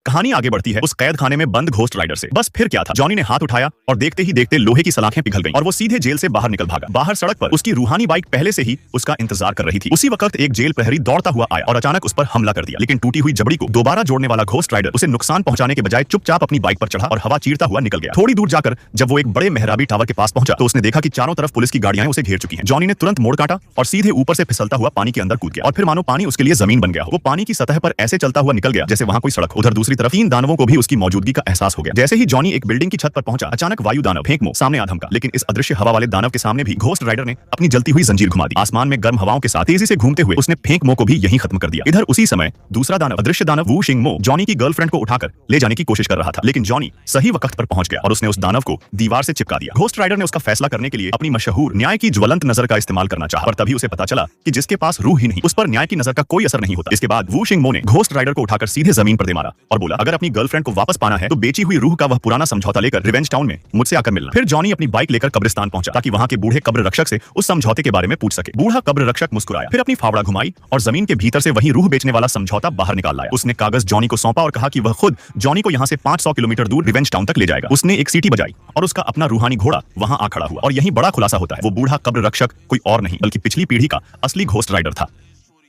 कहानी आगे बढ़ती है उस कैद खाने में बंद घोस्ट राइडर से। बस फिर क्या था, जॉनी ने हाथ उठाया और देखते ही देखते लोहे की सलाखें पिघल गईं और वो सीधे जेल से बाहर निकल भागा। बाहर सड़क पर उसकी रूहानी बाइक पहले से ही उसका इंतजार कर रही थी। उसी वक्त एक जेल प्रहरी दौड़ता हुआ आया और अचानक उस पर हमला कर दिया, लेकिन टूटी हुई जबड़ी को दोबारा जोड़ने वाला घोस्ट राइडर उसे नुकसान पहुंचाने के बजाय चुपचाप अपनी बाइक पर चढ़ा और हवा चीरता हुआ निकल गया। थोड़ी दूर जाकर जब वो एक बड़े मेहराबी टावर के पास पहुंचा तो उसने देखा कि चारों तरफ पुलिस की गाड़ियां उसे घेर चुकी हैं। जॉनी ने तुरंत मोड़ काटा और सीधे ऊपर से फिसलता हुआ पानी के अंदर कूद गया और फिर मानो पानी उसके लिए जमीन बन गया हो। वो पानी की सतह पर ऐसे चलता हुआ निकल गया जैसे वहां कोई सड़क। उधर दूसरी तरफ 3 दानवों को भी उसकी मौजूदगी का एहसास हो गया। जैसे ही जॉनी एक बिल्डिंग की छत पर पहुंचा, अचानक वायु दानव फेंकमो सामने आ धमका, लेकिन इस अदृश्य हवा वाले दानव के सामने भी घोस्ट राइडर ने अपनी जलती हुई जंजीर घुमा दी। आसमान में गर्म हवाओं के साथ तेजी से घूमते हुए उसने फेंकमो को भी यहीं खत्म कर दिया। इधर उसी समय दूसरा दानव, अदृश्य दानव वू शिंगमो, जॉनी की गर्लफ्रेंड को उठाकर ले जाने की कोशिश कर रहा था, लेकिन जॉनी सही वक्त पर पहुंच गया और उसने उस दानव को दीवार से चिपका दिया। घोस्ट राइडर ने उसका फैसला करने के लिए अपनी मशहूर न्याय की ज्वलंत नजर का इस्तेमाल करना चाहा, पर तभी उसे पता चला कि जिसके पास रूह ही नहीं, उस पर न्याय की नजर का कोई असर नहीं होता। इसके बाद वू शिंगमो ने घोस्ट राइडर को उठाकर सीधे जमीन पर दे मारा और बोला, अगर अपनी गर्लफ्रेंड को वापस पाना है तो बेची हुई रूह का वह पुराना समझौता लेकर रिवेंज टाउन में मुझसे आकर मिलना। फिर जॉनी अपनी बाइक लेकर कब्रिस्तान पहुंचा ताकि वहां के बूढ़े कब्र रक्षक से उस समझौते के बारे में पूछ सके। बूढ़ा कब्र रक्षक मुस्कुराया, फिर अपनी फावड़ा घुमाई और जमीन के भीतर से वही रूह बेचने वाला समझौता बाहर निकाल लाया। उसने कागज जॉनी को सौंपा और कहा कि वह खुद जॉनी को यहां से 500 किलोमीटर दूर रिवेंज टाउन तक ले जाएगा। उसने एक सीटी बजाई और उसका अपना रूहानी घोड़ा वहां आ खड़ा हुआ और यही बड़ा खुलासा होता है, वो बूढ़ा कब्र रक्षक कोई और नहीं बल्कि पिछली पीढ़ी का असली घोस्ट राइडर था।